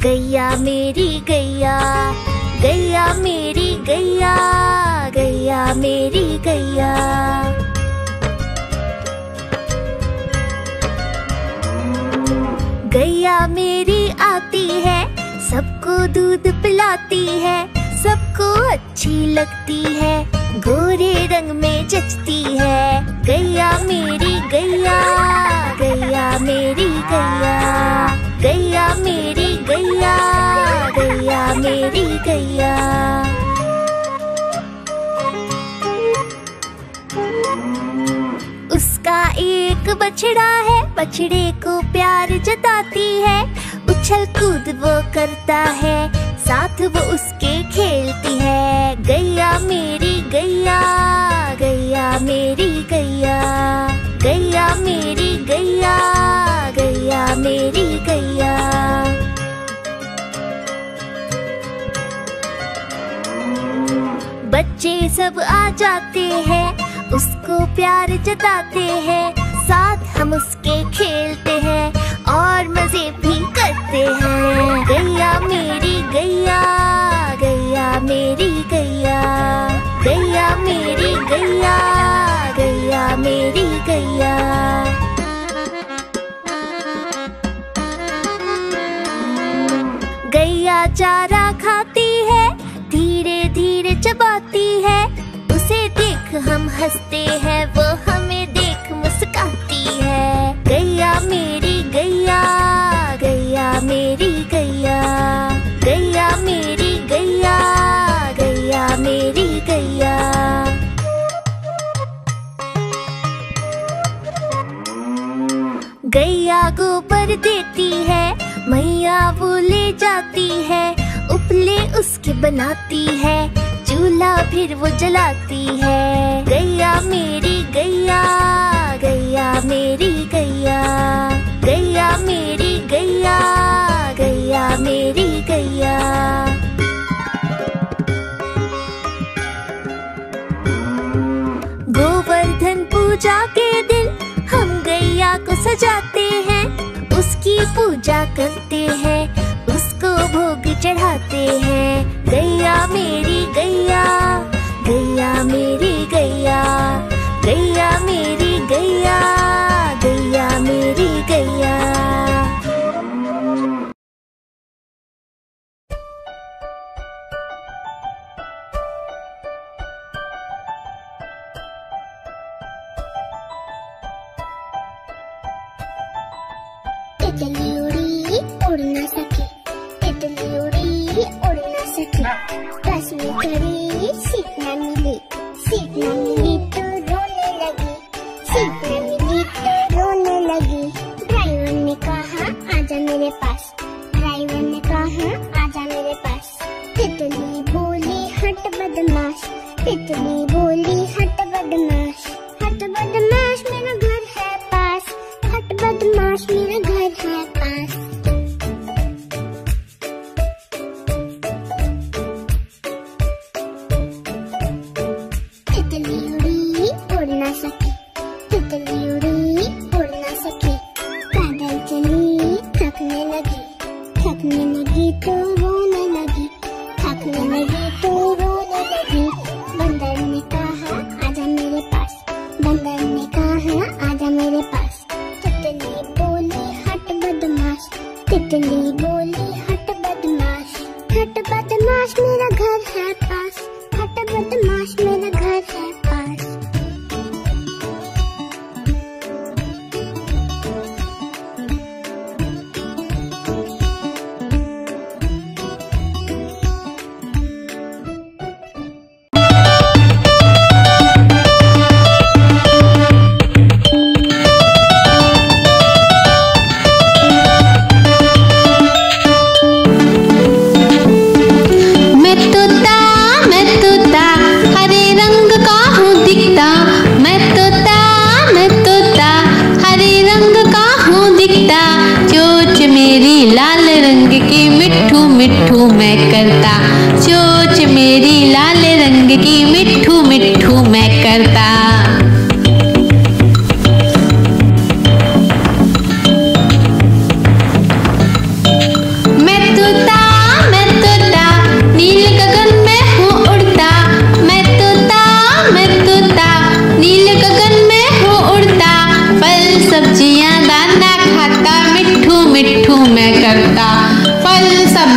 गैया मेरी गैया, गैया मेरी गैया, गैया मेरी गैया। गैया मेरी आती है, सबको दूध पिलाती है, सबको अच्छी लगती है, गोरे रंग में जचती है। गैया मेरी गैया, गैया मेरी गैया, गैया मेरी गैया, गैया मेरी गैया। उसका एक बछड़ा है, बछड़े को प्यार जताती है, उछल कूद वो करता है, साथ वो उसके खेलती है। गैया मेरी गैया, गैया मेरी गैया, गैया मेरी गैया, गैया मेरी गैया। बच्चे सब आ जाते हैं, उसको प्यार जताते हैं, साथ हम उसके खेलते हैं और मजे भी करते हैं। गैया मेरी गैया, गैया मेरी गैया, गैया मेरी गैया, गैया मेरी गैया। गैया चारा खाती है, धीरे धीरे चबाती है, उसे देख हम हंसते हैं, वो हमें देख मुस्कुराती है। गैया मेरी गैया, गैया मेरी गैया, गैया मेरी गैया, गैया मेरी गैया। गैया गोबर देती है, मैया वो ले जाती है, उपले उसके बनाती है, चूल्हा फिर वो जलाती है। गैया मेरी गैया, गैया मेरी गैया, गैया मेरी गैया, गैया मेरी गैया। गोवर्धन पूजा के दिन हम गैया को सजाते हैं, उसकी पूजा करते हैं, उसको भोग चढ़ाते हैं। गैया मेरी गैया, गैया मेरी गैया, गैया मेरी गैया, गैया मेरी गैया। तितली उड़ी उड़ न सके, तितली उड़ी उड़ न सके, बस में खड़ी सीट न मिली, सीट न मिली तो रोने लगी, सीट न मिली तो रोने लगी। ड्राइवर ने कहा आजा मेरे पास, ड्राइवर ने कहा आजा मेरे पास। तितली बोली हट बदमाश, तितली बोली हट बदमाश, हट बदमाश मेरा घर है पास, हट बदमाश मेरा घर है पास। तितली उड़ी उड़ न सकी, तितली उड़ी उड़ न सकी, पैदल चली थकने लगी, थकने लगी तो रोने लगी, थकने लगी तो रोने लगी। बंदर ने कहा आजा मेरे पास, बंदर ने कहा आजा मेरे पास। तितली बोली हट बदमाश, तितली बोली हट बदमाश, हट बदमाश मेरा घर है पास, हट बदमाश मेरा घर है पास।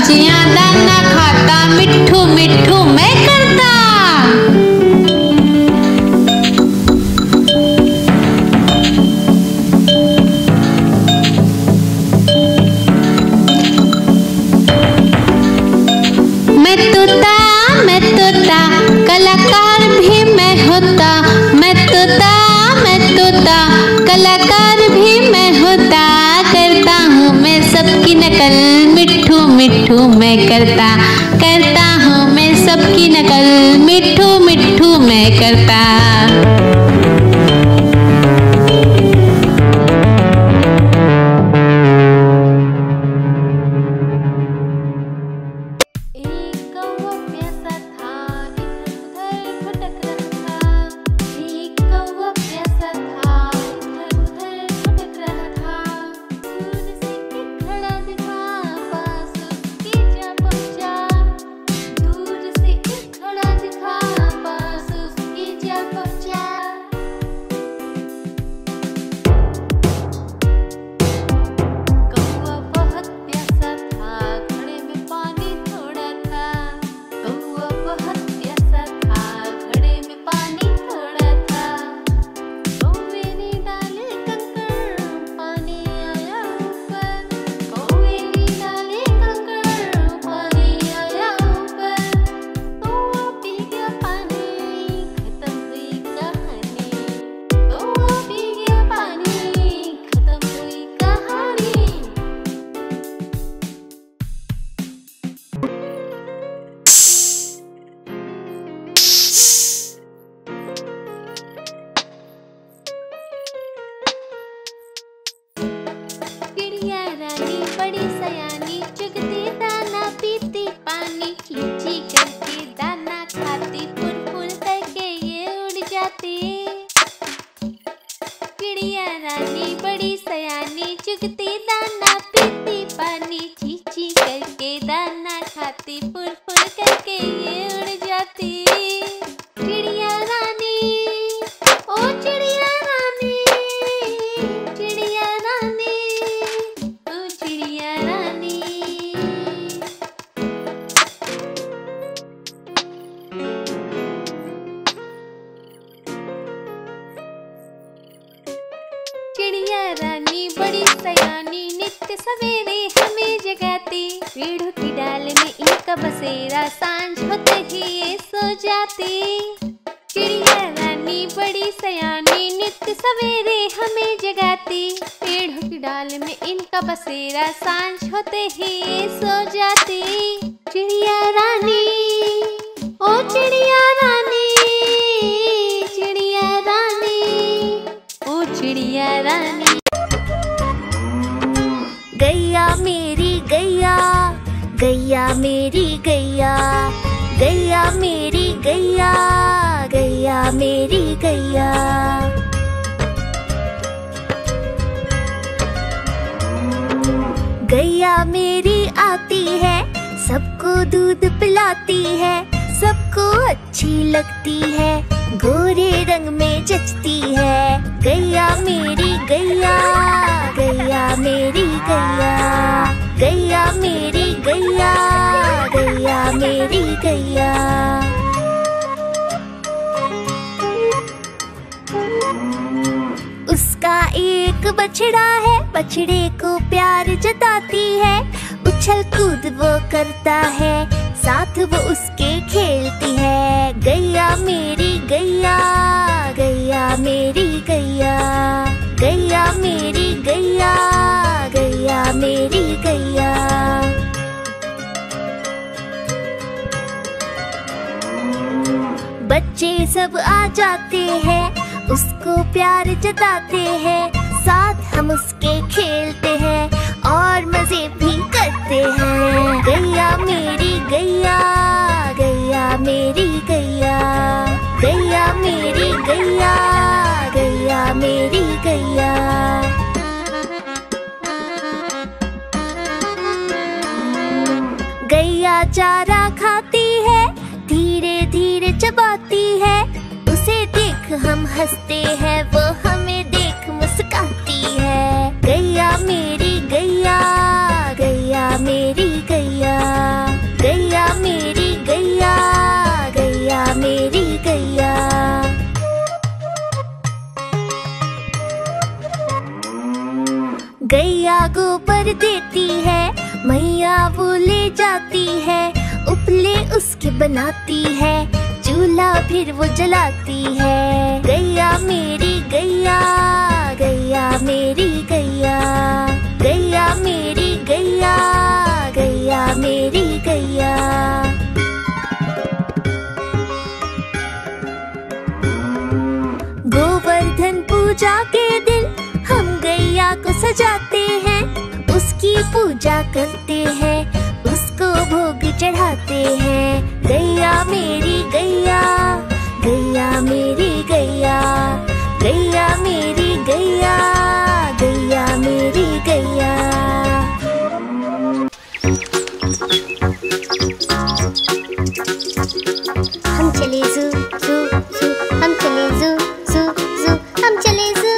सब्जियां दाना खाता, मिट्ठू मिट्ठू मैं करता। मैं तोता कलाकार भी मैं होता। मैं तोता कलाकार भी मैं होता। करता हूँ मैं सबकी नकल, मिट्ठू मिट्ठू मैं करता। करता हूँ मैं सबकी नकल, मिट्ठू मिट्ठू मैं करता। चिड़िया रानी बड़ी सयानी, नित्य सवेरे हमें जगाती। पेड़ों की डाल में इनका बसेरा, सांझ होते ही ये सो जाती। चिड़िया रानी बड़ी सयानी, नित्य सवेरे हमें जगाती। पेड़ों की डाल में इनका बसेरा, सांझ होते ही ये सो जाती। चिड़िया रानी ओ चिड़िया रानी, चिड़िया रानी ओ चिड़िया रानी। गैया मेरी गैया, गैया मेरी गैया, गैया मेरी गैया, गैया मेरी गैया। गैया मेरी आती है, सबको दूध पिलाती है, सबको अच्छी लगती है, गोरे रंग में जचती है। गैया मेरी गैया, गैया मेरी गैया, गैया मेरी गैया, गैया मेरी गैया। उसका एक बछड़ा है, बछड़े को प्यार जताती है, उछल कूद वो करता है, साथ वो उसके खेलती है। गैया मेरी गैया, गैया मेरी गैया, गैया मेरी गैया, गैया मेरी गैया। बच्चे सब आ जाते हैं, उसको प्यार जताते हैं, साथ हम उसके खेलते हैं और मजे भी करते हैं। गैया मेरी गैया, गैया मेरी गैया, गैया मेरी गैया, गैया मेरी गैया। गैया चारा खाती है, धीरे धीरे चबाती है, उसे देख हम हंसते हैं, वो हमें देख मुस्काती है। गैया मेरी गैया, गैया मेरी गैया। गैया गोबर देती है, मैया वो ले जाती है, उपले उसके बनाती है, चूल्हा फिर वो जलाती है। गैया मेरी गैया, गैया मेरी गैया, गैया मेरी गैया, गैया मेरी गैया। गोवर्धन पूजा के दिन हम गैया को सजाते हैं, उसकी पूजा करते हैं, उसको भोग चढ़ाते हैं। गैया मेरी गैया, गैया मेरी गैया, गैया मेरी गैया, गैया मेरी गैया। हम चले ज़ू ज़ू ज़ू, हम चले ज़ू ज़ू ज़ू, हम चले ज़ू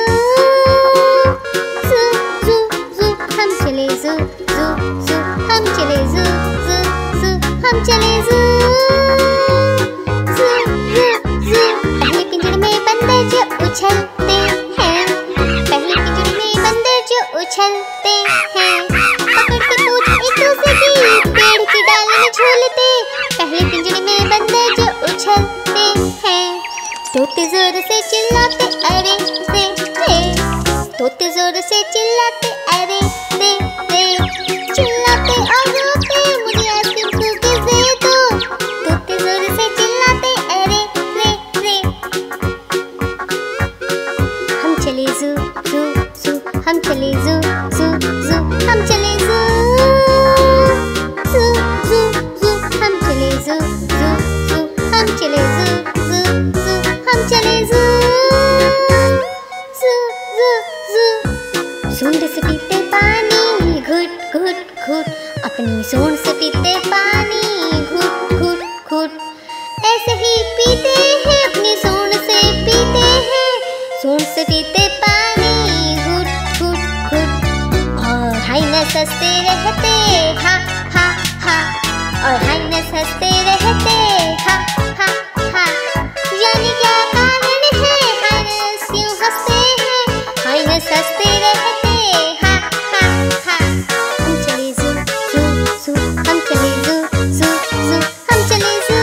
ज़ू ज़ू ज़ू, हम चले ज़ू ज़ू ज़ू, हम चले ज़ू ज़ू ज़ू, हम चले ज़ू ज़ू ज़ू ज़ू। पहले पिंजरे में बंदर जो उछलते हैं, पहले पिंजरे में बंदर जो उछलते हैं, पकड़ के पूछ एक दूसरे की, पेड़ की डाल में झूलते। पहले पिंजरे में बंदर जो उछलते हैं, तोते जोर से चिल्लाते अरे रे रे, तोते जोर से चिल्लाते अरे रे रे, चिल्लाते और रोते मुझे आइसक्रीम कुकीज़ दे दो। तोते जोर से चिल्लाते अरे रे रे। हम चले ज़ू ज़ू ज़ू, हम चले ज़ू ज़ू ज़ू, हम चले ज़ू ज़ू ज़ू ज़ू, हम चले ज़ू ज़ू ज़ू, हम चले ज़ू ज़ू ज़ू, हम चले ज़ू ज़ू ज़ू ज़ू। सूंड से पीते पानी घुट घुट घुट, अपनी सूंड से पीते पानी घुट घुट घुट, ऐसे ही पीते हैं अपनी सूंड से पीते हैं, सूंड से पीते पानी घुट घुट घुट। और हाइनस हंसते रहते हा हा हा, और हाइनस हंसते रहते हा हा हा। यानी क्या कारण है हाइनस क्यों हंसते हैं, हाइनस हंसते रहते हा हा हा। हम चले ज़ू ज़ू ज़ू, हम चले ज़ू ज़ू ज़ू, हम चले ज़ू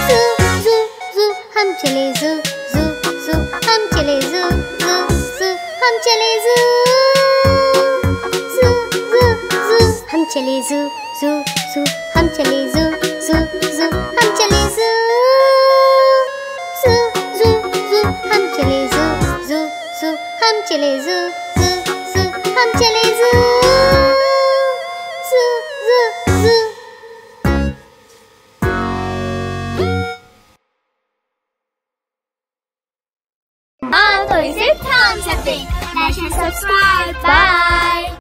ज़ू ज़ू ज़ू, हम चले ज़ू ज़ू ज़ू, हम चले ज़ू ज़ू ज़ू, हम चले ज़ू ज़ू ज़ू ज़ू, हम चले ज़ू ज़ू ज़ू, हम चले ज़ू ज़ू ज़ू, हम चले ज़ू ज़ू ज़ू ज़ू, हम चले ज़ू ज़ू ज़ू, हम चले ज़ू ज़ू ज़ू, हम चले ज़ू ज़ू ज़ू ज़ू। आप तो इसे थाम सकते, subscribe। Bye.